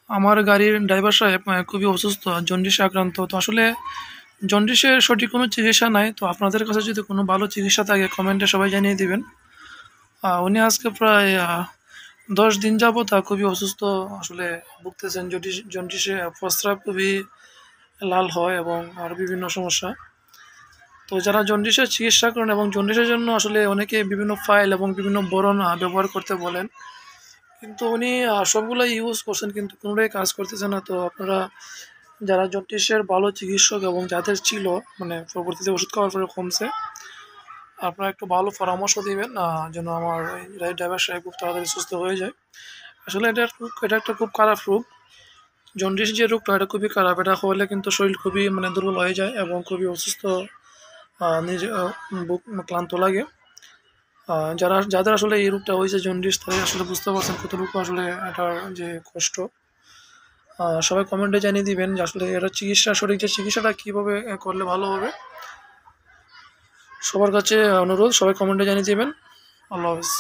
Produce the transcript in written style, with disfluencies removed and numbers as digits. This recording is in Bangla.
আমার গাড়ির ড্রাইভার সাহেব খুবই অসুস্থ, জন্ডিসে আক্রান্ত। তো আসলে জন্ডিসের সঠিক কোনো চিকিৎসা নাই। তো আপনাদের কাছে যদি কোনো ভালো চিকিৎসা থাকে কমেন্টে সবাই জানিয়ে দিবেন। উনি আজকে প্রায় 10 দিন যাবৎ খুবই অসুস্থ আসলে ভুগতেছেন। জন্ডিসে প্রস্রাব খুবই লাল হয় এবং আরও বিভিন্ন সমস্যা। তো যারা জন্ডিসের চিকিৎসা করেন এবং জন্ডিসের জন্য আসলে অনেকে বিভিন্ন ফাইল এবং বিভিন্ন বরণ ব্যবহার করতে বলেন, কিন্তু উনি সবগুলাই ইউজ করছেন কিন্তু কোনোটাই কাজ করতেছে না। তো আপনারা যারা জন্ডিসের ভালো চিকিৎসক এবং যাদের ছিল, মানে পরবর্তীতে ওষুধ খাওয়ার পরে কমছে, আপনারা একটু ভালো পরামর্শ দিবেন যেন আমার এই ড্রাইভার সাহেব খুব তাড়াতাড়ি সুস্থ হয়ে যায়। আসলে এটা একটা খুব খারাপ রোগ। জন্ডিস যে রোগটা এটা খুবই খারাপ। এটা হলে কিন্তু শরীর খুবই মানে দুর্বল হয়ে যায় এবং খুবই অসুস্থ, নিজে বুক ক্লান্ত লাগে। যাদের আসলে এই রোগটা হয়েছে জন্ডিস, তারাই আসলে বুঝতে পারছেন কতটুকু আসলে এটার যে কষ্ট। সবাই কমেন্টে জানিয়ে দিবেন যে আসলে এটা সঠিক যে চিকিৎসাটা কীভাবে করলে ভালো হবে। সবার কাছে অনুরোধ, সবাই কমেন্টে জানিয়ে দিবেন। আল্লাহ হাফেজ।